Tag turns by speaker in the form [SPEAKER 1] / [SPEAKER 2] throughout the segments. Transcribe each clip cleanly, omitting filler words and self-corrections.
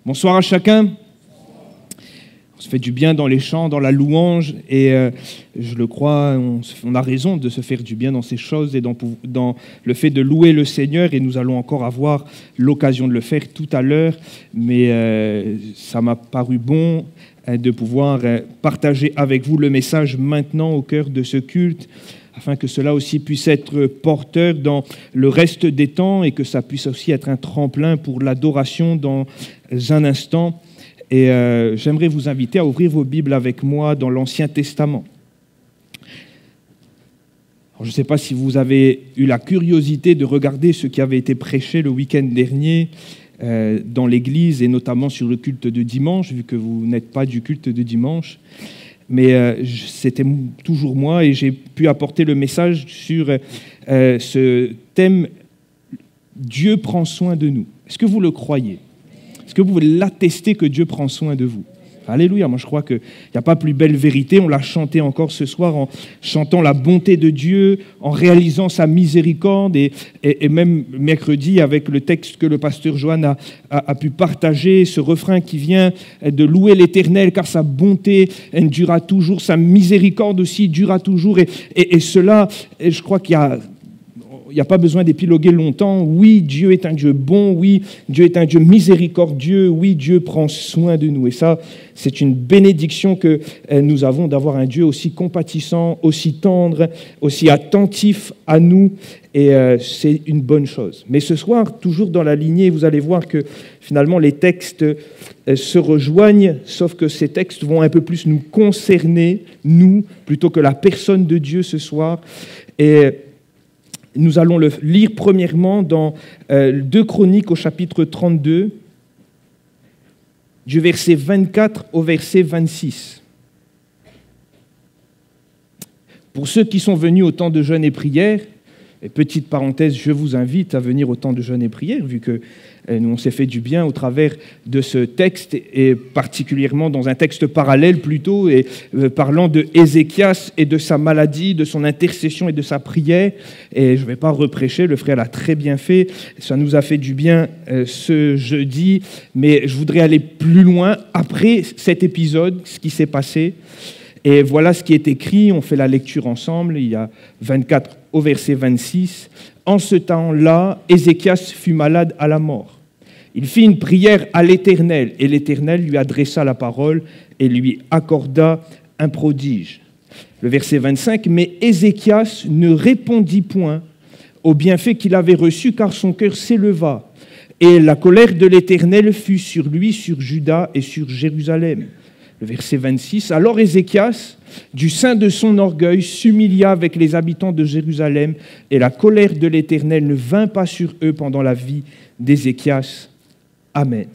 [SPEAKER 1] Bonsoir à chacun. On se fait du bien dans les chants, dans la louange, et je le crois, on a raison de se faire du bien dans ces choses et dans le fait de louer le Seigneur, et nous allons encore avoir l'occasion de le faire tout à l'heure, mais ça m'a paru bon de pouvoir partager avec vous le message maintenant au cœur de ce culte, afin que cela aussi puisse être porteur dans le reste des temps et que ça puisse aussi être un tremplin pour l'adoration dans un instant. Et j'aimerais vous inviter à ouvrir vos Bibles avec moi dans l'Ancien Testament. Alors, je ne sais pas si vous avez eu la curiosité de regarder ce qui avait été prêché le week-end dernier dans l'Église et notamment sur le culte de dimanche, vu que vous n'êtes pas du culte de dimanche. Mais c'était toujours moi et j'ai pu apporter le message sur ce thème « Dieu prend soin de nous ». Est-ce que vous le croyez ? Est-ce que vous pouvez l'attester que Dieu prend soin de vous ? Alléluia, moi je crois qu'il n'y a pas plus belle vérité, on l'a chanté encore ce soir en chantant la bonté de Dieu, en réalisant sa miséricorde, et même mercredi avec le texte que le pasteur Joanne a pu partager, ce refrain qui vient de louer l'Éternel car sa bonté durera toujours, sa miséricorde aussi durera toujours, et cela, je crois qu'il n'y a pas besoin d'épiloguer longtemps. Oui, Dieu est un Dieu bon. Oui, Dieu est un Dieu miséricordieux. Oui, Dieu prend soin de nous. Et ça, c'est une bénédiction que nous avons d'avoir un Dieu aussi compatissant, aussi tendre, aussi attentif à nous. Et c'est une bonne chose. Mais ce soir, toujours dans la lignée, vous allez voir que finalement les textes se rejoignent, sauf que ces textes vont un peu plus nous concerner, nous, plutôt que la personne de Dieu ce soir. Et nous allons le lire premièrement dans 2 Chroniques au chapitre 32, du verset 24 au verset 26. Pour ceux qui sont venus au temps de jeûne et prière, et petite parenthèse, je vous invite à venir au temps de jeûne et prière, vu que nous, on s'est fait du bien au travers de ce texte, et particulièrement dans un texte parallèle plutôt, et parlant de Ézéchias et de sa maladie, de son intercession et de sa prière. Et je ne vais pas reprêcher, le frère l'a très bien fait, ça nous a fait du bien ce jeudi, mais je voudrais aller plus loin après cet épisode, ce qui s'est passé. Et voilà ce qui est écrit, on fait la lecture ensemble, il y a 24 au verset 26. En ce temps-là, Ézéchias fut malade à la mort. Il fit une prière à l'Éternel, et l'Éternel lui adressa la parole et lui accorda un prodige. Le verset 25, mais Ézéchias ne répondit point au bienfait qu'il avait reçu, car son cœur s'éleva, et la colère de l'Éternel fut sur lui, sur Juda et sur Jérusalem. Le verset 26, alors Ézéchias, du sein de son orgueil, s'humilia avec les habitants de Jérusalem, et la colère de l'Éternel ne vint pas sur eux pendant la vie d'Ézéchias. Amen.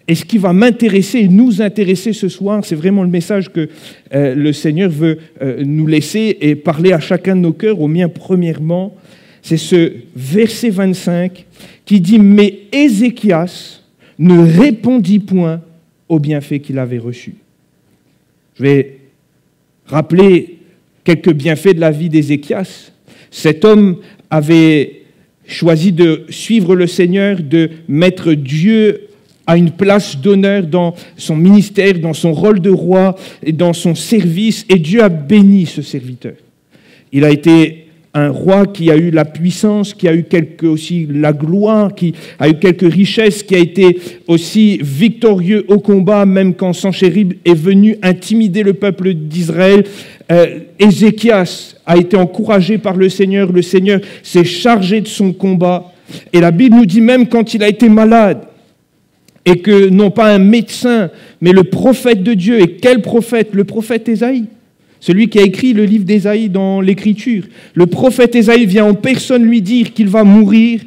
[SPEAKER 1] Et ce qui va m'intéresser et nous intéresser ce soir, c'est vraiment le message que le Seigneur veut nous laisser et parler à chacun de nos cœurs, au mien premièrement, c'est ce verset 25 qui dit « Mais Ézéchias ne répondit point au bienfait qu'il avait reçu. » Je vais rappeler quelques bienfaits de la vie d'Ézéchias. Cet homme avait choisi de suivre le Seigneur, de mettre Dieu à une place d'honneur dans son ministère, dans son rôle de roi et dans son service, et Dieu a béni ce serviteur. Il a été un roi qui a eu la puissance, qui a eu aussi la gloire, qui a eu quelques richesses, qui a été aussi victorieux au combat, même quand Sanchérib est venu intimider le peuple d'Israël. Ézéchias a été encouragé par le Seigneur s'est chargé de son combat. Et la Bible nous dit même quand il a été malade, et que non pas un médecin, mais le prophète de Dieu, et quel prophète ? Le prophète Ésaïe. Celui qui a écrit le livre d'Ésaïe dans l'Écriture. Le prophète Ésaïe vient en personne lui dire qu'il va mourir.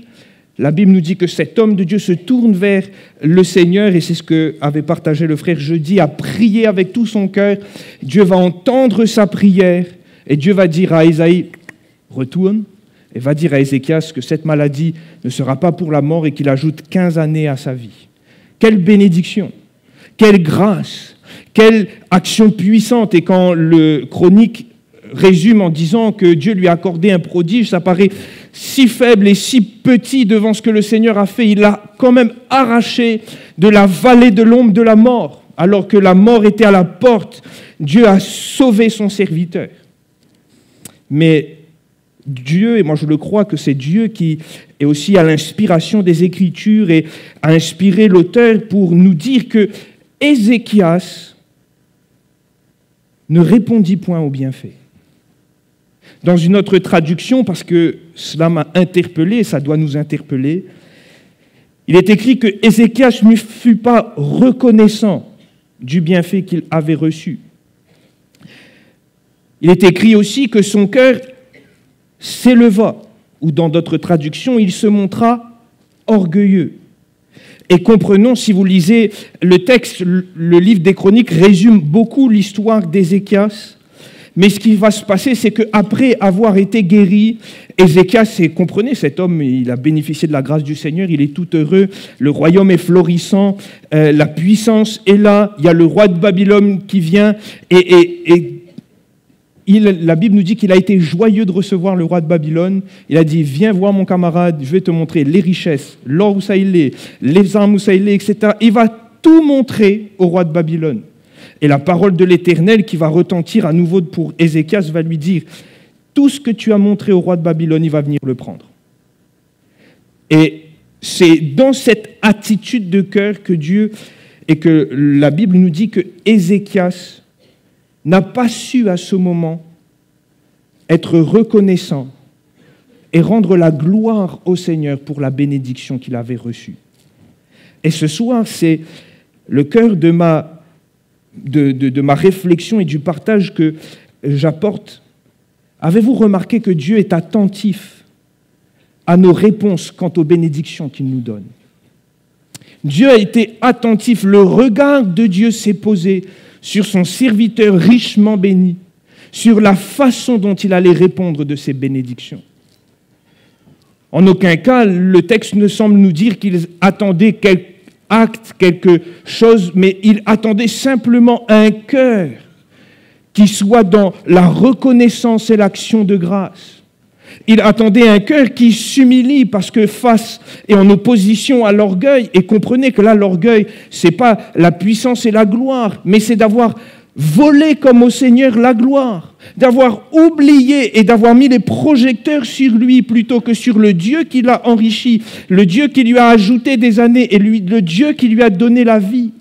[SPEAKER 1] La Bible nous dit que cet homme de Dieu se tourne vers le Seigneur, et c'est ce qu'avait partagé le frère jeudi, à prier avec tout son cœur. Dieu va entendre sa prière, et Dieu va dire à Ésaïe, retourne, et va dire à Ézéchias que cette maladie ne sera pas pour la mort et qu'il ajoute 15 années à sa vie. Quelle bénédiction, quelle grâce! Quelle action puissante! Et quand le Chronique résume en disant que Dieu lui a accordé un prodige, ça paraît si faible et si petit devant ce que le Seigneur a fait. Il l'a quand même arraché de la vallée de l'ombre de la mort. Alors que la mort était à la porte, Dieu a sauvé son serviteur. Mais Dieu, et moi je le crois que c'est Dieu qui est aussi à l'inspiration des Écritures et a inspiré l'auteur pour nous dire que Ézéchias ne répondit point au bienfait. Dans une autre traduction, parce que cela m'a interpellé, ça doit nous interpeller, il est écrit que Ézéchias ne fut pas reconnaissant du bienfait qu'il avait reçu. Il est écrit aussi que son cœur s'éleva, ou dans d'autres traductions, il se montra orgueilleux. Et comprenons, si vous lisez le texte, le livre des Chroniques résume beaucoup l'histoire d'Ézéchias. Mais ce qui va se passer, c'est qu'après avoir été guéri, Ézéchias, et comprenez, cet homme, il a bénéficié de la grâce du Seigneur, il est tout heureux, le royaume est florissant, la puissance est là, il y a le roi de Babylone qui vient, la Bible nous dit qu'il a été joyeux de recevoir le roi de Babylone. Il a dit, viens voir mon camarade, je vais te montrer les richesses, l'or où ça il est, les armes où ça il est, etc. Il va tout montrer au roi de Babylone. Et la parole de l'Éternel qui va retentir à nouveau pour Ézéchias va lui dire, tout ce que tu as montré au roi de Babylone, il va venir le prendre. Et c'est dans cette attitude de cœur que Dieu, et que la Bible nous dit que Ézéchias n'a pas su à ce moment être reconnaissant et rendre la gloire au Seigneur pour la bénédiction qu'il avait reçue. Et ce soir, c'est le cœur de ma réflexion et du partage que j'apporte. Avez-vous remarqué que Dieu est attentif à nos réponses quant aux bénédictions qu'il nous donne? Dieu a été attentif, le regard de Dieu s'est posé sur son serviteur richement béni, sur la façon dont il allait répondre de ses bénédictions. En aucun cas, le texte ne semble nous dire qu'il attendait quelque acte, quelque chose, mais il attendait simplement un cœur qui soit dans la reconnaissance et l'action de grâce. Il attendait un cœur qui s'humilie parce que face et en opposition à l'orgueil, et comprenez que là, l'orgueil, ce n'est pas la puissance et la gloire, mais c'est d'avoir volé comme au Seigneur la gloire, d'avoir oublié et d'avoir mis les projecteurs sur lui plutôt que sur le Dieu qui l'a enrichi, le Dieu qui lui a ajouté des années et le Dieu qui lui a donné la vie.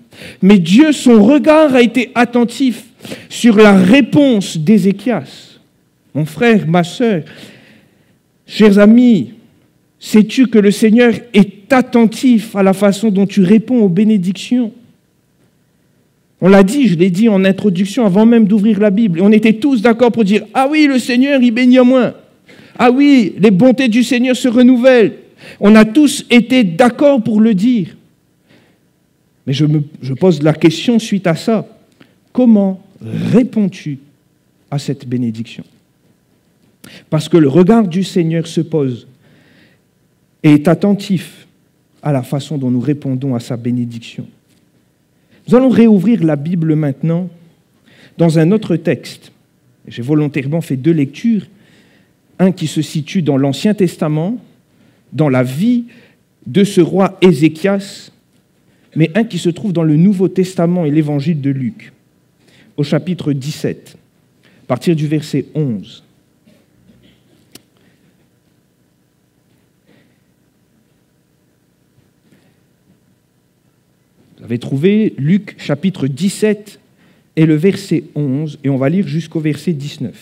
[SPEAKER 1] Mais Dieu, son regard a été attentif sur la réponse d'Ézéchias. Mon frère, ma sœur, chers amis, sais-tu que le Seigneur est attentif à la façon dont tu réponds aux bénédictions? On l'a dit, je l'ai dit en introduction avant même d'ouvrir la Bible. Et on était tous d'accord pour dire « Ah oui, le Seigneur, il bénit à moins. Ah oui, les bontés du Seigneur se renouvellent. » On a tous été d'accord pour le dire. Mais je pose la question suite à ça. Comment réponds-tu à cette bénédiction? Parce que le regard du Seigneur se pose et est attentif à la façon dont nous répondons à sa bénédiction. Nous allons réouvrir la Bible maintenant dans un autre texte. J'ai volontairement fait 2 lectures, un qui se situe dans l'Ancien Testament, dans la vie de ce roi Ézéchias, mais un qui se trouve dans le Nouveau Testament et l'Évangile de Luc, au chapitre 17, à partir du verset 11. Vous avez trouvé Luc chapitre 17 et le verset 11, et on va lire jusqu'au verset 19.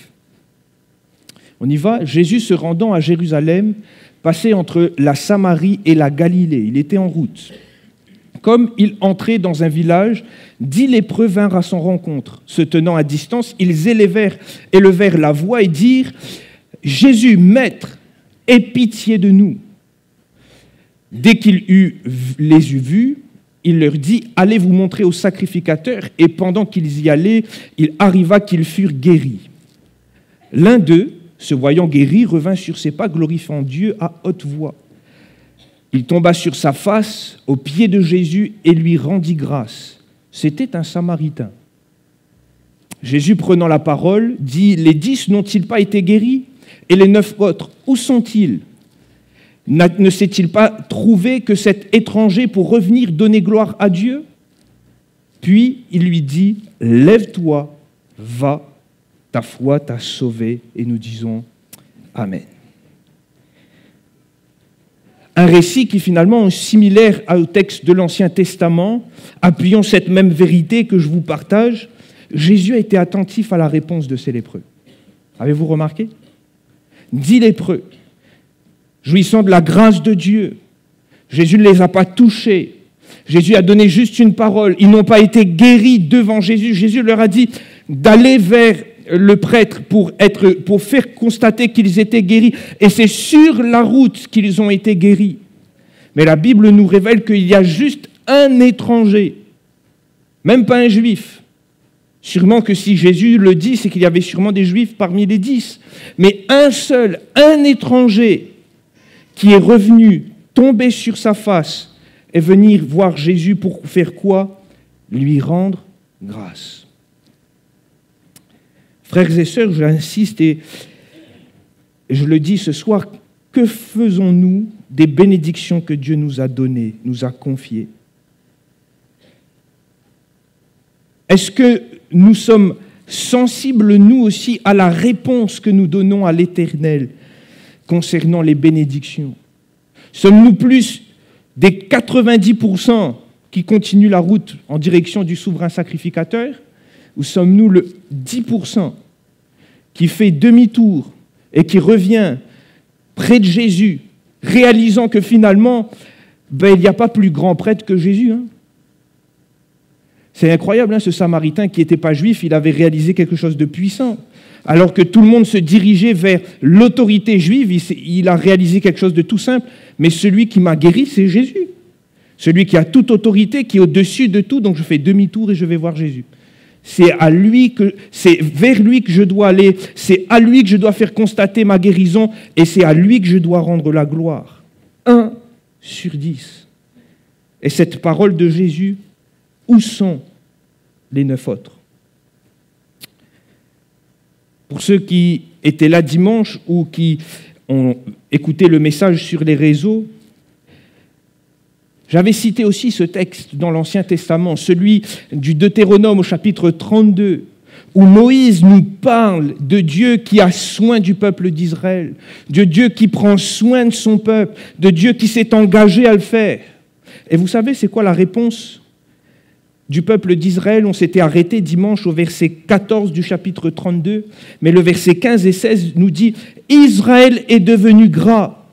[SPEAKER 1] On y va. Jésus se rendant à Jérusalem, passait entre la Samarie et la Galilée. Il était en route. Comme il entrait dans un village, 10 lépreux vinrent à son rencontre. Se tenant à distance, ils élevèrent la voix et dirent « Jésus, Maître, aie pitié de nous !» Dès qu'il les eut vus, il leur dit « Allez vous montrer au sacrificateur » et pendant qu'ils y allaient, il arriva qu'ils furent guéris. L'un d'eux, se voyant guéri, revint sur ses pas, glorifiant Dieu à haute voix. Il tomba sur sa face aux pieds de Jésus et lui rendit grâce. C'était un Samaritain. Jésus, prenant la parole, dit « Les 10 n'ont-ils pas été guéris? Et les 9 autres, où sont-ils? Ne s'est-il pas trouvé que cet étranger pour revenir donner gloire à Dieu? Puis il lui dit, lève-toi, va, ta foi t'a sauvé. Et nous disons Amen. Un récit qui finalement est similaire au texte de l'Ancien Testament, appuyant cette même vérité que je vous partage. Jésus a été attentif à la réponse de ces lépreux. Avez-vous remarqué? 10 lépreux, jouissant de la grâce de Dieu. Jésus ne les a pas touchés. Jésus a donné juste une parole. Ils n'ont pas été guéris devant Jésus. Jésus leur a dit d'aller vers le prêtre pour faire constater qu'ils étaient guéris. Et c'est sur la route qu'ils ont été guéris. Mais la Bible nous révèle qu'il y a juste un étranger, même pas un juif. Sûrement que si Jésus le dit, c'est qu'il y avait sûrement des juifs parmi les 10. Mais un étranger qui est revenu, tomber sur sa face et venir voir Jésus pour faire quoi? Lui rendre grâce. Frères et sœurs, j'insiste et je le dis ce soir, que faisons-nous des bénédictions que Dieu nous a données, nous a confiées? Est-ce que nous sommes sensibles, nous aussi, à la réponse que nous donnons à l'Éternel concernant les bénédictions? Sommes-nous plus des 90% qui continuent la route en direction du souverain sacrificateur, ou sommes-nous le 10% qui fait demi-tour et qui revient près de Jésus, réalisant que finalement, il n'y a pas plus grand prêtre que Jésus, hein? C'est incroyable, hein, ce Samaritain qui n'était pas juif, il avait réalisé quelque chose de puissant. Alors que tout le monde se dirigeait vers l'autorité juive, il a réalisé quelque chose de tout simple. Mais celui qui m'a guéri, c'est Jésus. Celui qui a toute autorité, qui est au-dessus de tout, donc je fais demi-tour et je vais voir Jésus. C'est vers lui que je dois aller, c'est à lui que je dois faire constater ma guérison, et c'est à lui que je dois rendre la gloire. 1 sur 10. Et cette parole de Jésus, où sont les 9 autres? Pour ceux qui étaient là dimanche ou qui ont écouté le message sur les réseaux, j'avais cité aussi ce texte dans l'Ancien Testament, celui du Deutéronome au chapitre 32, où Moïse nous parle de Dieu qui a soin du peuple d'Israël, de Dieu qui prend soin de son peuple, de Dieu qui s'est engagé à le faire. Et vous savez, c'est quoi la réponse du peuple d'Israël? On s'était arrêté dimanche au verset 14 du chapitre 32, mais le verset 15 et 16 nous dit « Israël est devenu gras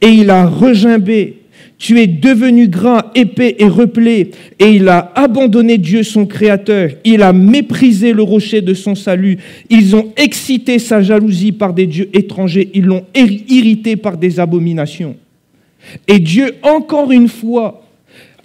[SPEAKER 1] et il a regimbé. Tu es devenu gras, épais et replé, et il a abandonné Dieu son Créateur. Il a méprisé le rocher de son salut. Ils ont excité sa jalousie par des dieux étrangers. Ils l'ont irrité par des abominations. » Et Dieu, encore une fois,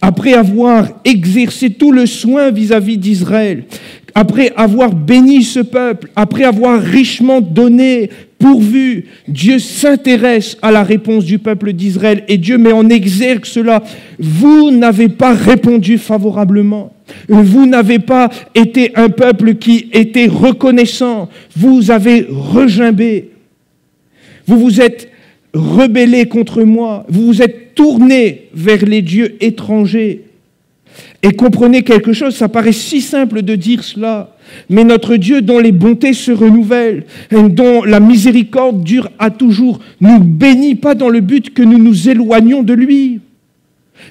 [SPEAKER 1] après avoir exercé tout le soin vis-à-vis d'Israël, après avoir béni ce peuple, après avoir richement donné, pourvu, Dieu s'intéresse à la réponse du peuple d'Israël et Dieu met en exergue cela. Vous n'avez pas répondu favorablement. Vous n'avez pas été un peuple qui était reconnaissant. Vous avez regimbé. Vous vous êtes rebellés contre moi. Vous vous êtes tournés vers les dieux étrangers. Et comprenez quelque chose, ça paraît si simple de dire cela, mais notre Dieu dont les bontés se renouvellent, dont la miséricorde dure à toujours, nous bénit pas dans le but que nous nous éloignions de lui,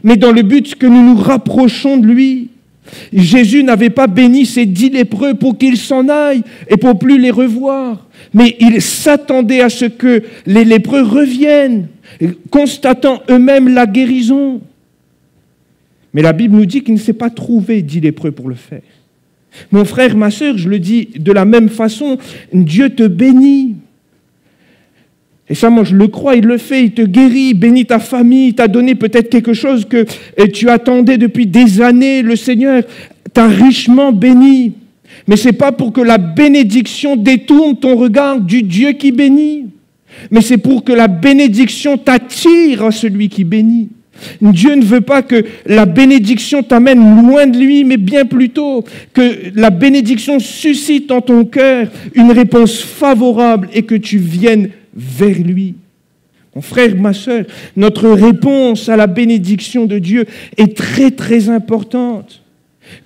[SPEAKER 1] mais dans le but que nous nous rapprochons de lui. Jésus n'avait pas béni ces 10 lépreux pour qu'ils s'en aillent et pour plus les revoir, mais il s'attendait à ce que les lépreux reviennent, constatant eux-mêmes la guérison. Mais la Bible nous dit qu'il ne s'est pas trouvé 10 lépreux pour le faire. Mon frère, ma sœur, je le dis de la même façon, Dieu te bénit. Et ça, moi, je le crois, il le fait, il te guérit, il bénit ta famille, il t'a donné peut-être quelque chose que tu attendais depuis des années. Le Seigneur t'a richement béni. Mais ce n'est pas pour que la bénédiction détourne ton regard du Dieu qui bénit, mais c'est pour que la bénédiction t'attire à celui qui bénit. Dieu ne veut pas que la bénédiction t'amène loin de lui, mais bien plutôt que la bénédiction suscite en ton cœur une réponse favorable et que tu viennes vers lui. Mon frère, ma sœur, notre réponse à la bénédiction de Dieu est très, très importante.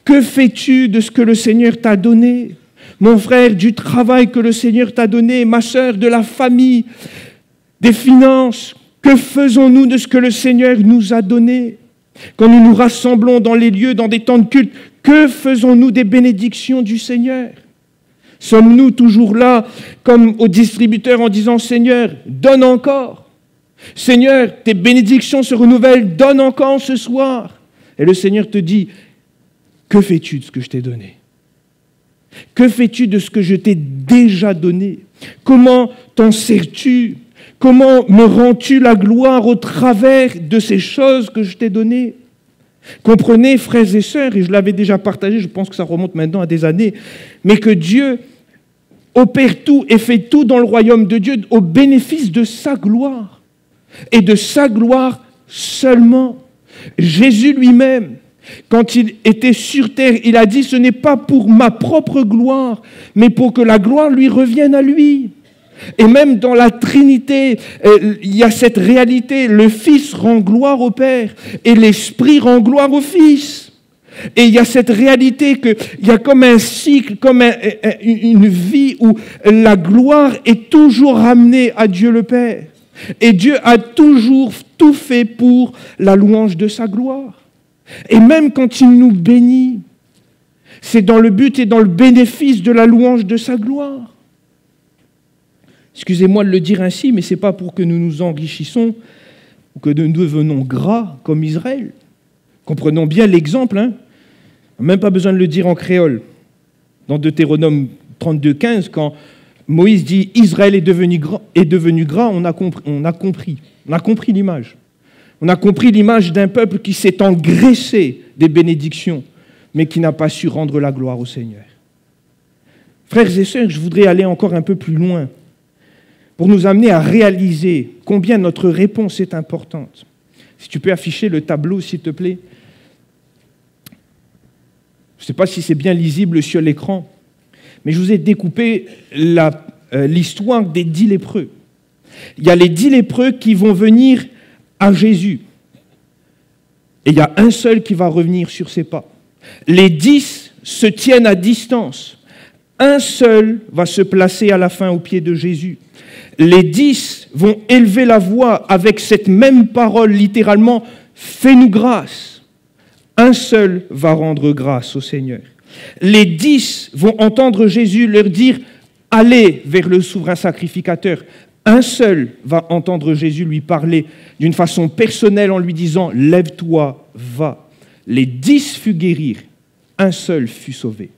[SPEAKER 1] Que fais-tu de ce que le Seigneur t'a donné? Mon frère, du travail que le Seigneur t'a donné, ma sœur, de la famille, des finances. Que faisons-nous de ce que le Seigneur nous a donné? Quand nous nous rassemblons dans les lieux, dans des temps de culte, que faisons-nous des bénédictions du Seigneur? Sommes-nous toujours là, comme au distributeur, en disant « Seigneur, donne encore ». Seigneur, tes bénédictions se renouvellent, donne encore ce soir. Et le Seigneur te dit, que fais-tu de ce que je t'ai donné? Que fais-tu de ce que je t'ai déjà donné? Comment t'en sers-tu? Comment me rends-tu la gloire au travers de ces choses que je t'ai données? Comprenez, frères et sœurs, et je l'avais déjà partagé, je pense que ça remonte maintenant à des années, mais que Dieu opère tout et fait tout dans le royaume de Dieu au bénéfice de sa gloire. Et de sa gloire seulement. Jésus lui-même, quand il était sur terre, il a dit « Ce n'est pas pour ma propre gloire, mais pour que la gloire lui revienne à lui. » Et même dans la Trinité, il y a cette réalité. Le Fils rend gloire au Père et l'Esprit rend gloire au Fils. Et il y a cette réalité qu'il y a comme un cycle, comme une vie où la gloire est toujours ramenée à Dieu le Père. Et Dieu a toujours tout fait pour la louange de sa gloire. Et même quand il nous bénit, c'est dans le but et dans le bénéfice de la louange de sa gloire. Excusez-moi de le dire ainsi, mais ce n'est pas pour que nous nous enrichissons ou que nous devenons gras comme Israël. Comprenons bien l'exemple, hein. Même pas besoin de le dire en créole. Dans Deutéronome 32,15, quand Moïse dit « Israël est devenu gras », on a compris l'image. On a compris l'image d'un peuple qui s'est engraissé des bénédictions, mais qui n'a pas su rendre la gloire au Seigneur. Frères et sœurs, je voudrais aller encore un peu plus loin pour nous amener à réaliser combien notre réponse est importante. Si tu peux afficher le tableau, s'il te plaît. Je ne sais pas si c'est bien lisible sur l'écran, mais je vous ai découpé l'histoire des 10 lépreux. Il y a les 10 lépreux qui vont venir à Jésus. Et il y a un seul qui va revenir sur ses pas. Les 10 se tiennent à distance. Un seul va se placer à la fin aux pieds de Jésus. Les 10 vont élever la voix avec cette même parole, littéralement, « Fais-nous grâce ». Un seul va rendre grâce au Seigneur. Les 10 vont entendre Jésus leur dire « Allez vers le souverain sacrificateur ». Un seul va entendre Jésus lui parler d'une façon personnelle en lui disant « Lève-toi, va ». Les 10 furent guéris, un seul fut sauvé.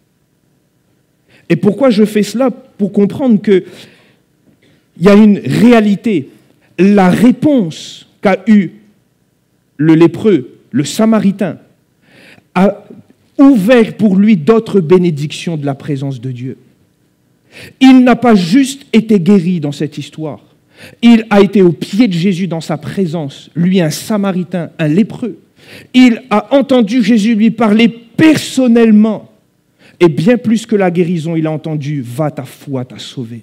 [SPEAKER 1] Et pourquoi je fais cela? Pour comprendre qu'il y a une réalité. La réponse qu'a eue le lépreux, le Samaritain, a ouvert pour lui d'autres bénédictions de la présence de Dieu. Il n'a pas juste été guéri dans cette histoire. Il a été au pied de Jésus dans sa présence, lui un Samaritain, un lépreux. Il a entendu Jésus lui parler personnellement. Et bien plus que la guérison, il a entendu « Va, ta foi t'a sauvé ».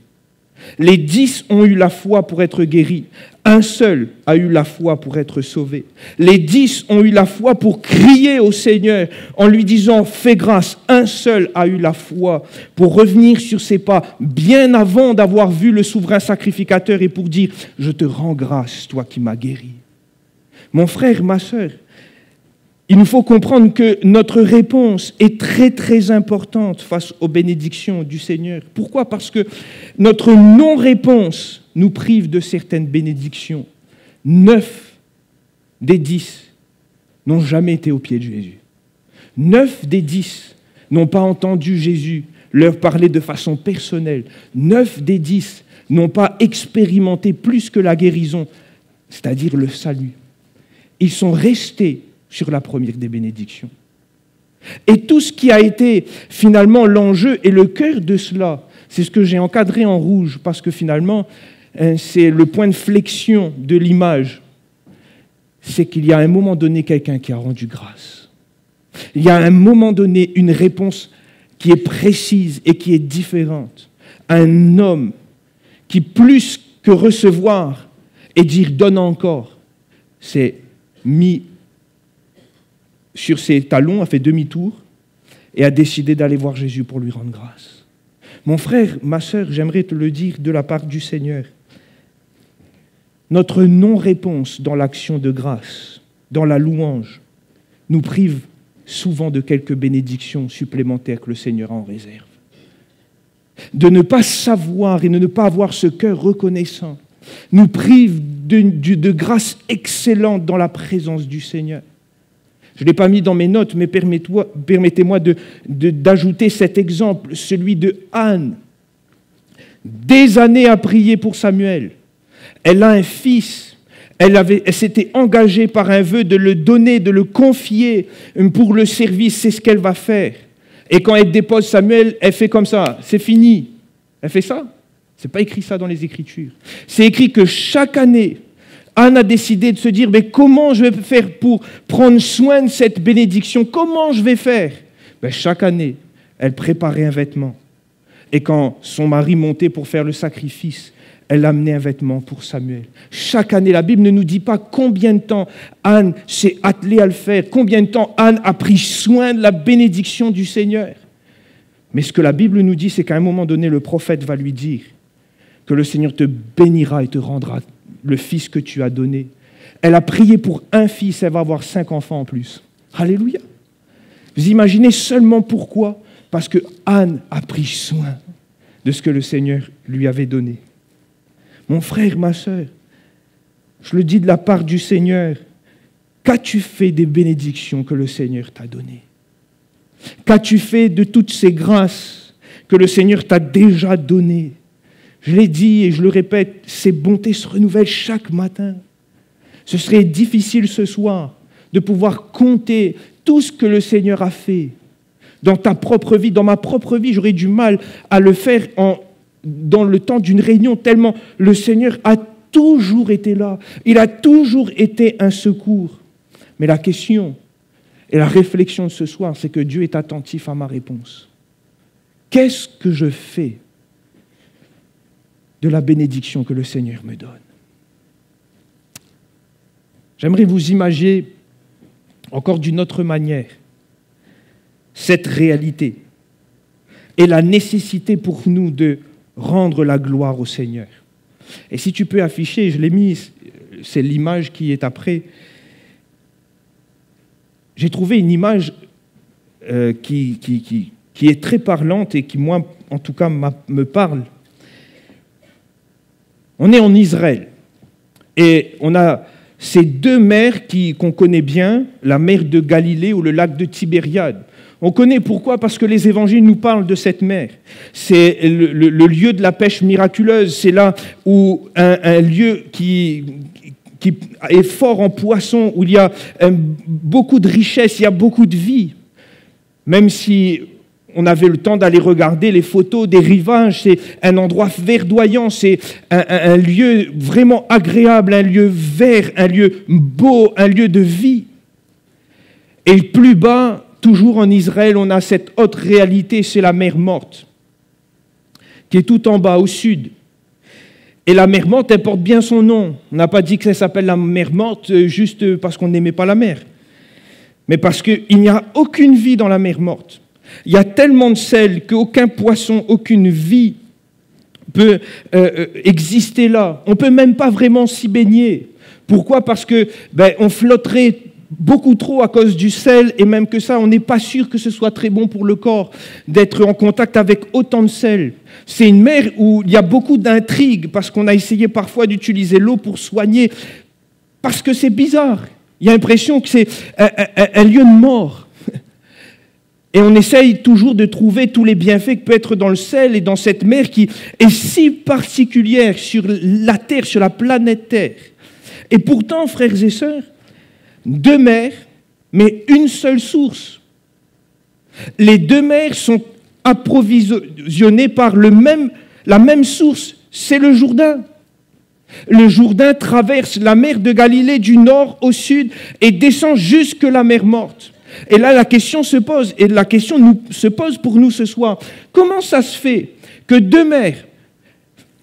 [SPEAKER 1] Les 10 ont eu la foi pour être guéris. Un seul a eu la foi pour être sauvé. Les 10 ont eu la foi pour crier au Seigneur en lui disant « Fais grâce ». Un seul a eu la foi pour revenir sur ses pas bien avant d'avoir vu le souverain sacrificateur et pour dire « Je te rends grâce, toi qui m'as guéri ». Mon frère, ma sœur, il nous faut comprendre que notre réponse est très, très importante face aux bénédictions du Seigneur. Pourquoi? Parce que notre non-réponse nous prive de certaines bénédictions. 9 des 10 n'ont jamais été au pied de Jésus. 9 des 10 n'ont pas entendu Jésus leur parler de façon personnelle. 9 des 10 n'ont pas expérimenté plus que la guérison, c'est-à-dire le salut. Ils sont restés sur la première des bénédictions. Et tout ce qui a été finalement l'enjeu et le cœur de cela, c'est ce que j'ai encadré en rouge, parce que finalement, c'est le point de flexion de l'image. C'est qu'il y a à un moment donné quelqu'un qui a rendu grâce. Il y a à un moment donné une réponse qui est précise et qui est différente. Un homme qui, plus que recevoir, et dire « donne encore », s'est mis sur ses talons, a fait demi-tour et a décidé d'aller voir Jésus pour lui rendre grâce. Mon frère, ma sœur, j'aimerais te le dire de la part du Seigneur. Notre non-réponse dans l'action de grâce, dans la louange, nous prive souvent de quelques bénédictions supplémentaires que le Seigneur a en réserve. De ne pas savoir et de ne pas avoir ce cœur reconnaissant nous prive de grâces excellentes dans la présence du Seigneur. Je ne l'ai pas mis dans mes notes, mais permettez-moi d'ajouter cet exemple, celui de Anne. Des années à prier pour Samuel. Elle a un fils. Elle s'était engagée par un vœu de le donner, de le confier pour le service. C'est ce qu'elle va faire. Et quand elle dépose Samuel, elle fait comme ça. C'est fini. Elle fait ça. Ce n'est pas écrit ça dans les Écritures. C'est écrit que chaque année, Anne a décidé de se dire, mais comment je vais faire pour prendre soin de cette bénédiction? Comment je vais faire? Chaque année, elle préparait un vêtement. Et quand son mari montait pour faire le sacrifice, elle amenait un vêtement pour Samuel. Chaque année, la Bible ne nous dit pas combien de temps Anne s'est attelée à le faire, combien de temps Anne a pris soin de la bénédiction du Seigneur. Mais ce que la Bible nous dit, c'est qu'à un moment donné, le prophète va lui dire que le Seigneur te bénira et te rendra le fils que tu as donné. Elle a prié pour un fils, elle va avoir 5 enfants en plus. Alléluia. Vous imaginez seulement pourquoi? Parce que Anne a pris soin de ce que le Seigneur lui avait donné. Mon frère, ma sœur, je le dis de la part du Seigneur, qu'as-tu fait des bénédictions que le Seigneur t'a données? Qu'as-tu fait de toutes ces grâces que le Seigneur t'a déjà données? Je l'ai dit et je le répète, ces bontés se renouvellent chaque matin. Ce serait difficile ce soir de pouvoir compter tout ce que le Seigneur a fait dans ta propre vie. Dans ma propre vie, j'aurais du mal à le faire dans le temps d'une réunion, tellement le Seigneur a toujours été là. Il a toujours été un secours. Mais la question et la réflexion de ce soir, c'est que Dieu est attentif à ma réponse. Qu'est-ce que je fais de la bénédiction que le Seigneur me donne? J'aimerais vous imaginer encore d'une autre manière cette réalité et la nécessité pour nous de rendre la gloire au Seigneur. Et si tu peux afficher, je l'ai mis, c'est l'image qui est après. J'ai trouvé une image qui est très parlante et qui, moi, en tout cas, me parle. On est en Israël et on a ces 2 mers qu'on connaît bien, la mer de Galilée ou le lac de Tibériade. On connaît pourquoi? Parce que les évangiles nous parlent de cette mer. C'est le lieu de la pêche miraculeuse. C'est là où un lieu qui est fort en poissons, où il y a beaucoup de richesse, il y a beaucoup de vie. Même si on avait le temps d'aller regarder les photos des rivages, c'est un endroit verdoyant, c'est un lieu vraiment agréable, un lieu vert, un lieu beau, un lieu de vie. Et plus bas, toujours en Israël, on a cette autre réalité, c'est la mer Morte, qui est tout en bas, au sud. Et la mer Morte, elle porte bien son nom. On n'a pas dit que ça s'appelle la mer Morte juste parce qu'on n'aimait pas la mer, mais parce qu'il n'y a aucune vie dans la mer Morte. Il y a tellement de sel qu'aucun poisson, aucune vie peut exister là. On ne peut même pas vraiment s'y baigner. Pourquoi? Parce que on flotterait beaucoup trop à cause du sel, et même que ça, on n'est pas sûr que ce soit très bon pour le corps d'être en contact avec autant de sel. C'est une mer où il y a beaucoup d'intrigues, parce qu'on a essayé parfois d'utiliser l'eau pour soigner, parce que c'est bizarre. Il y a l'impression que c'est un lieu de mort. Et on essaye toujours de trouver tous les bienfaits que peut être dans le sel et dans cette mer qui est si particulière sur la Terre, sur la planète Terre. Et pourtant, frères et sœurs, 2 mers, mais une seule source. Les 2 mers sont approvisionnées par la même source, c'est le Jourdain. Le Jourdain traverse la mer de Galilée du nord au sud et descend jusque la mer Morte. Et là, la question se pose, et la question se pose pour nous ce soir. Comment ça se fait que 2 mers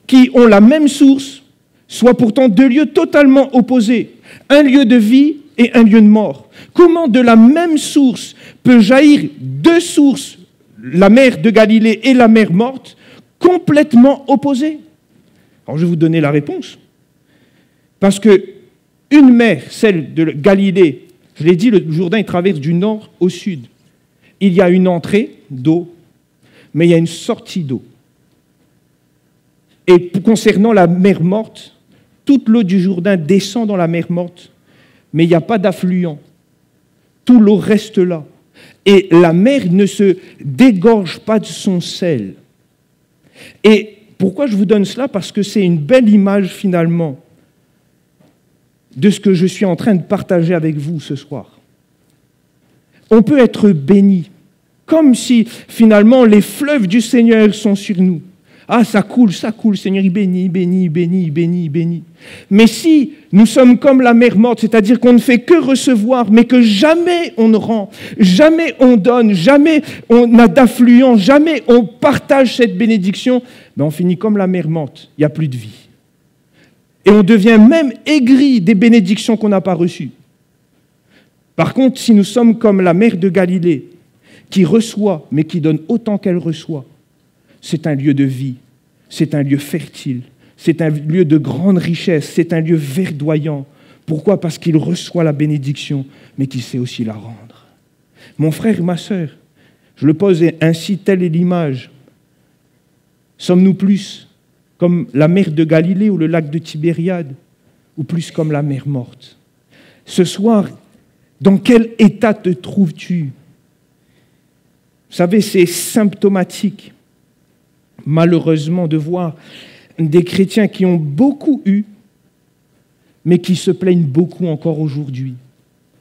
[SPEAKER 1] qui ont la même source soient pourtant deux lieux totalement opposés, un lieu de vie et un lieu de mort. Comment de la même source peut jaillir deux sources, la mer de Galilée et la mer morte, complètement opposées? Alors je vais vous donner la réponse. Parce que une mer, celle de Galilée, je l'ai dit, le Jourdain il traverse du nord au sud. Il y a une entrée d'eau, mais il y a une sortie d'eau. Et concernant la mer morte, toute l'eau du Jourdain descend dans la mer morte, mais il n'y a pas d'affluent. Tout l'eau reste là. Et la mer ne se dégorge pas de son sel. Et pourquoi je vous donne cela? Parce que c'est une belle image finalement de ce que je suis en train de partager avec vous ce soir. On peut être béni, comme si finalement les fleuves du Seigneur sont sur nous. Ah, ça coule, Seigneur, il bénit, il bénit, il bénit, il bénit, il bénit. Mais si nous sommes comme la mer morte, c'est-à-dire qu'on ne fait que recevoir, mais que jamais on ne rend, jamais on donne, jamais on a d'affluent, jamais on partage cette bénédiction, ben on finit comme la mer morte, il n'y a plus de vie. Et on devient même aigri des bénédictions qu'on n'a pas reçues. Par contre, si nous sommes comme la mer de Galilée, qui reçoit, mais qui donne autant qu'elle reçoit, c'est un lieu de vie, c'est un lieu fertile, c'est un lieu de grande richesse, c'est un lieu verdoyant. Pourquoi? Parce qu'il reçoit la bénédiction, mais qu'il sait aussi la rendre. Mon frère, ma sœur, je le pose ainsi, telle est l'image. Sommes-nous plus comme la mer de Galilée ou le lac de Tibériade, ou plus comme la mer morte? Ce soir, dans quel état te trouves-tu? Vous savez, c'est symptomatique, malheureusement, de voir des chrétiens qui ont beaucoup eu, mais qui se plaignent beaucoup encore aujourd'hui.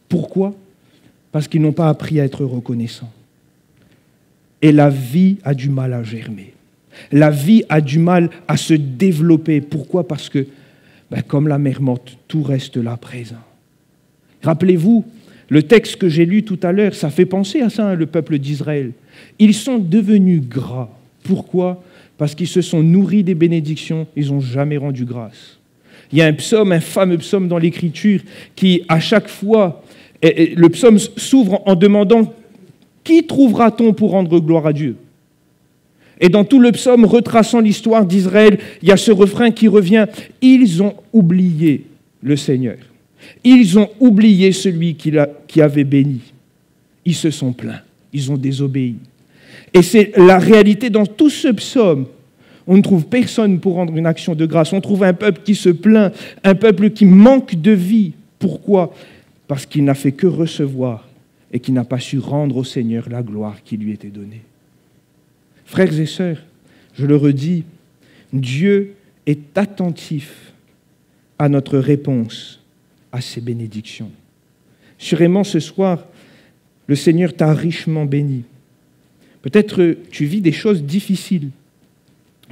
[SPEAKER 1] Pourquoi? Parce qu'ils n'ont pas appris à être reconnaissants. Et la vie a du mal à germer. La vie a du mal à se développer. Pourquoi? Parce que, comme la mer morte, tout reste là présent. Rappelez-vous, le texte que j'ai lu tout à l'heure, ça fait penser à ça, le peuple d'Israël. Ils sont devenus gras. Pourquoi? Parce qu'ils se sont nourris des bénédictions, ils n'ont jamais rendu grâce. Il y a un psaume, un fameux psaume dans l'Écriture, qui, à chaque fois, le psaume s'ouvre en demandant « Qui trouvera-t-on pour rendre gloire à Dieu ?» Et dans tout le psaume, retraçant l'histoire d'Israël, il y a ce refrain qui revient « Ils ont oublié le Seigneur. Ils ont oublié celui qui avait béni. Ils se sont plaints. Ils ont désobéi. » Et c'est la réalité dans tout ce psaume. On ne trouve personne pour rendre une action de grâce. On trouve un peuple qui se plaint, un peuple qui manque de vie. Pourquoi? Parce qu'il n'a fait que recevoir et qu'il n'a pas su rendre au Seigneur la gloire qui lui était donnée. Frères et sœurs, je le redis, Dieu est attentif à notre réponse à ses bénédictions. Sûrement ce soir, le Seigneur t'a richement béni. Peut-être tu vis des choses difficiles.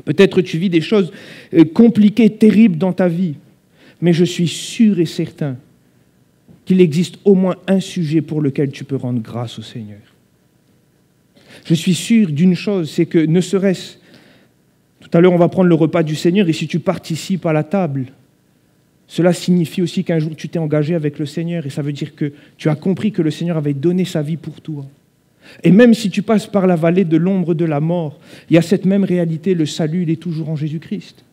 [SPEAKER 1] Peut-être tu vis des choses compliquées, terribles dans ta vie. Mais je suis sûr et certain qu'il existe au moins un sujet pour lequel tu peux rendre grâce au Seigneur. Je suis sûr d'une chose, c'est que ne serait-ce... Tout à l'heure, on va prendre le repas du Seigneur, et si tu participes à la table, cela signifie aussi qu'un jour tu t'es engagé avec le Seigneur, et ça veut dire que tu as compris que le Seigneur avait donné sa vie pour toi. Et même si tu passes par la vallée de l'ombre de la mort, il y a cette même réalité, le salut, il est toujours en Jésus-Christ.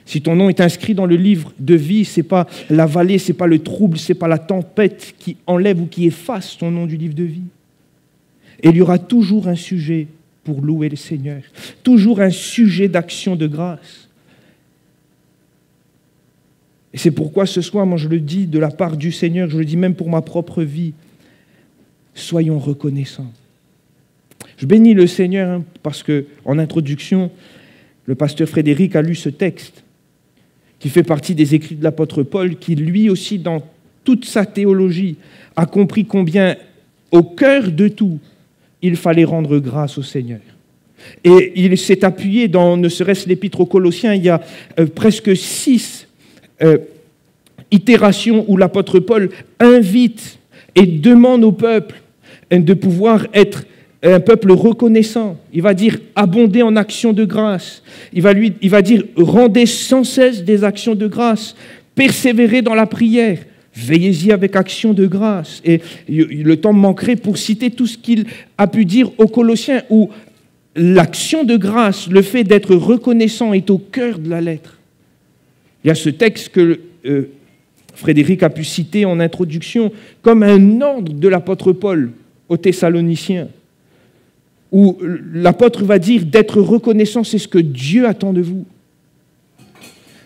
[SPEAKER 1] Si ton nom est inscrit dans le livre de vie, ce n'est pas la vallée, ce n'est pas le trouble, ce n'est pas la tempête qui enlève ou qui efface ton nom du livre de vie. Et il y aura toujours un sujet pour louer le Seigneur, toujours un sujet d'action de grâce. Et c'est pourquoi ce soir, moi je le dis de la part du Seigneur, je le dis même pour ma propre vie, soyons reconnaissants. Je bénis le Seigneur parce qu'en introduction, le pasteur Frédéric a lu ce texte qui fait partie des écrits de l'apôtre Paul, qui lui aussi, dans toute sa théologie, a compris combien, au cœur de tout, il fallait rendre grâce au Seigneur. Et il s'est appuyé dans, ne serait-ce l'épître aux Colossiens, il y a presque 6 itérations où l'apôtre Paul invite et demande au peuple de pouvoir être un peuple reconnaissant. Il va dire abonder en actions de grâce. Il va dire rendez sans cesse des actions de grâce. Persévérez dans la prière. Veillez-y avec action de grâce. Et le temps me manquerait pour citer tout ce qu'il a pu dire aux Colossiens, où l'action de grâce, le fait d'être reconnaissant est au cœur de la lettre. Il y a ce texte que Frédéric a pu citer en introduction comme un ordre de l'apôtre Paul aux Thessaloniciens, où l'apôtre va dire d'être reconnaissant, c'est ce que Dieu attend de vous.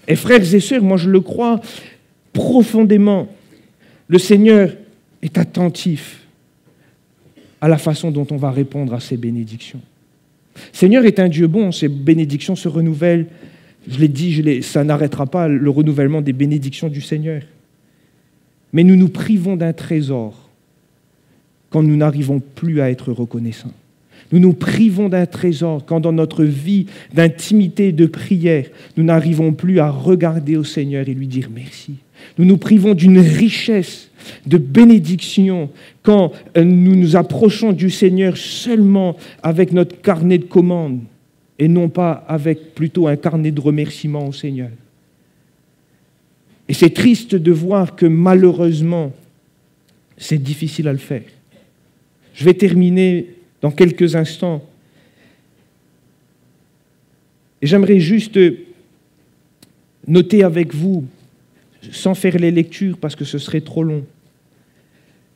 [SPEAKER 1] Et frères et sœurs, moi je le crois profondément, le Seigneur est attentif à la façon dont on va répondre à ses bénédictions. Le Seigneur est un Dieu bon, ses bénédictions se renouvellent. Je l'ai dit, ça n'arrêtera pas le renouvellement des bénédictions du Seigneur. Mais nous nous privons d'un trésor quand nous n'arrivons plus à être reconnaissants. Nous nous privons d'un trésor quand dans notre vie d'intimité et de prière, nous n'arrivons plus à regarder au Seigneur et lui dire merci. Nous nous privons d'une richesse de bénédiction quand nous nous approchons du Seigneur seulement avec notre carnet de commandes et non pas avec plutôt un carnet de remerciements au Seigneur. Et c'est triste de voir que malheureusement, c'est difficile à le faire. Je vais terminer dans quelques instants. Et j'aimerais juste noter avec vous, sans faire les lectures parce que ce serait trop long,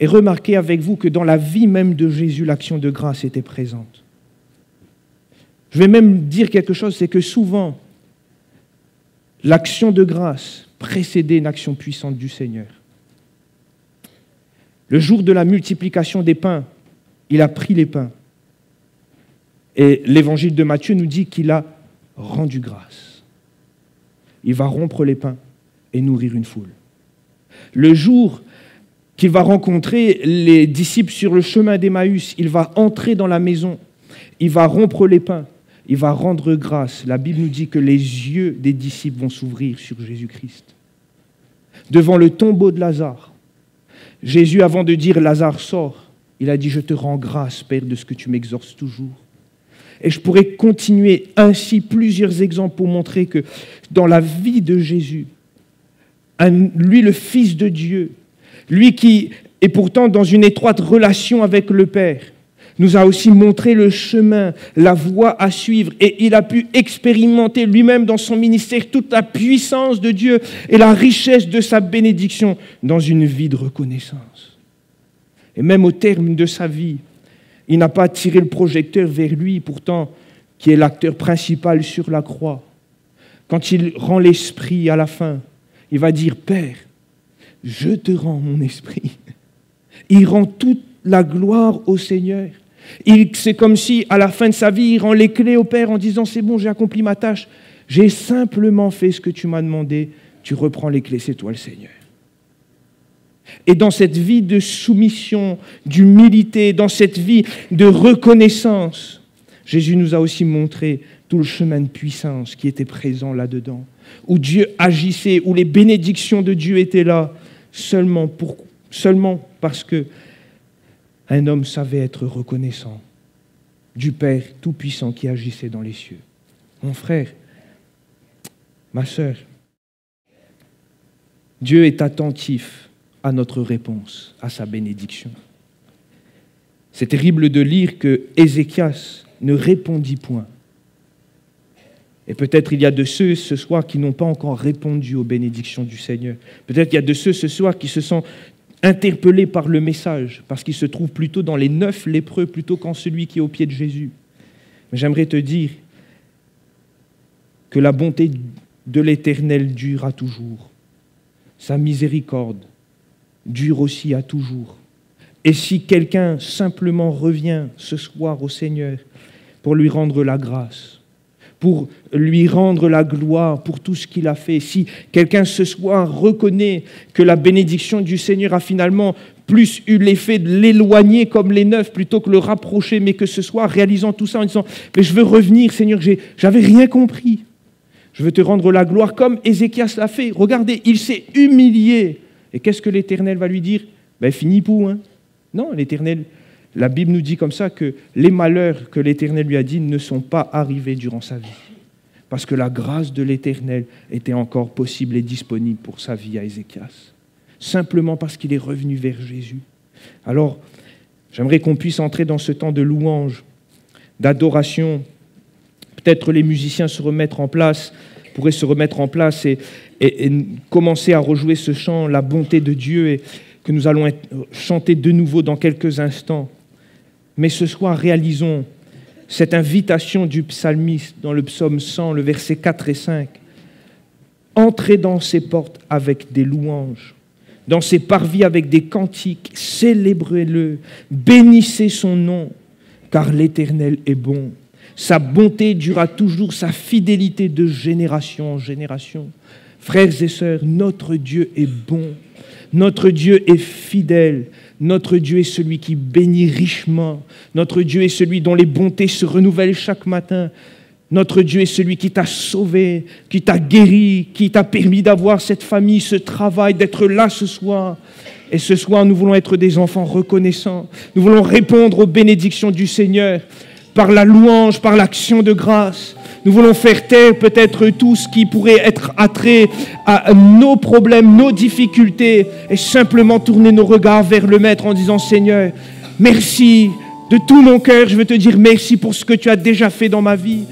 [SPEAKER 1] et remarquer avec vous que dans la vie même de Jésus, l'action de grâce était présente. Je vais même dire quelque chose, c'est que souvent, l'action de grâce précédait une action puissante du Seigneur. Le jour de la multiplication des pains, il a pris les pains. Et l'évangile de Matthieu nous dit qu'il a rendu grâce. Il va rompre les pains et nourrir une foule. Le jour qu'il va rencontrer les disciples sur le chemin d'Emmaüs, il va entrer dans la maison, il va rompre les pains, il va rendre grâce. La Bible nous dit que les yeux des disciples vont s'ouvrir sur Jésus-Christ. Devant le tombeau de Lazare, Jésus, avant de dire « Lazare, sort », il a dit « Je te rends grâce, Père, de ce que tu m'exorces toujours ». Et je pourrais continuer ainsi plusieurs exemples pour montrer que dans la vie de Jésus, lui le Fils de Dieu, lui qui est pourtant dans une étroite relation avec le Père, nous a aussi montré le chemin, la voie à suivre. Et il a pu expérimenter lui-même dans son ministère toute la puissance de Dieu et la richesse de sa bénédiction dans une vie de reconnaissance. Et même au terme de sa vie, il n'a pas tiré le projecteur vers lui, pourtant, qui est l'acteur principal sur la croix. Quand il rend l'esprit à la fin, il va dire « Père, je te rends mon esprit ». Il rend toute la gloire au Seigneur. C'est comme si, à la fin de sa vie, il rend les clés au Père en disant « C'est bon, j'ai accompli ma tâche. J'ai simplement fait ce que tu m'as demandé. Tu reprends les clés, c'est toi le Seigneur. » Et dans cette vie de soumission, d'humilité, dans cette vie de reconnaissance, Jésus nous a aussi montré tout le chemin de puissance qui était présent là-dedans, où Dieu agissait, où les bénédictions de Dieu étaient là, seulement parce que un homme savait être reconnaissant du Père Tout-Puissant qui agissait dans les cieux. Mon frère, ma sœur, Dieu est attentif à notre réponse, à sa bénédiction. C'est terrible de lire que Ézéchias ne répondit point. Et peut-être il y a de ceux ce soir qui n'ont pas encore répondu aux bénédictions du Seigneur. Peut-être il y a de ceux ce soir qui se sont interpellés par le message, parce qu'ils se trouvent plutôt dans les 9 lépreux plutôt qu'en celui qui est au pied de Jésus. Mais j'aimerais te dire que la bonté de l'Éternel dure à toujours. Sa miséricorde dure aussi à toujours. Et si quelqu'un simplement revient ce soir au Seigneur pour lui rendre la grâce, pour lui rendre la gloire pour tout ce qu'il a fait, si quelqu'un ce soir reconnaît que la bénédiction du Seigneur a finalement plus eu l'effet de l'éloigner comme les 9 plutôt que le rapprocher, mais que ce soir, réalisant tout ça en disant « Mais je veux revenir, Seigneur, j'avais rien compris. Je veux te rendre la gloire comme Ézéchias l'a fait. Regardez, il s'est humilié. » Et qu'est-ce que l'Éternel va lui dire ? « Fini pour, hein ?» Non, l'Éternel La Bible nous dit comme ça que les malheurs que l'Éternel lui a dit ne sont pas arrivés durant sa vie. Parce que la grâce de l'Éternel était encore possible et disponible pour sa vie à Ézéchias. Simplement parce qu'il est revenu vers Jésus. Alors, j'aimerais qu'on puisse entrer dans ce temps de louange, d'adoration. Peut-être les musiciens pourraient se remettre en place et commencer à rejouer ce chant, la bonté de Dieu, et que nous allons chanter de nouveau dans quelques instants. Mais ce soir, réalisons cette invitation du psalmiste dans le psaume 100, le verset 4 et 5. Entrez dans ses portes avec des louanges, dans ses parvis avec des cantiques, célébrez-le, bénissez son nom, car l'Éternel est bon. Sa bonté durera toujours, sa fidélité de génération en génération. Frères et sœurs, notre Dieu est bon, notre Dieu est fidèle, notre Dieu est celui qui bénit richement, notre Dieu est celui dont les bontés se renouvellent chaque matin. Notre Dieu est celui qui t'a sauvé, qui t'a guéri, qui t'a permis d'avoir cette famille, ce travail, d'être là ce soir. Et ce soir, nous voulons être des enfants reconnaissants. Nous voulons répondre aux bénédictions du Seigneur par la louange, par l'action de grâce. Nous voulons faire taire peut-être tout ce qui pourrait être attrait à nos problèmes, nos difficultés, et simplement tourner nos regards vers le Maître en disant « Seigneur, merci, de tout mon cœur, je veux te dire merci pour ce que tu as déjà fait dans ma vie.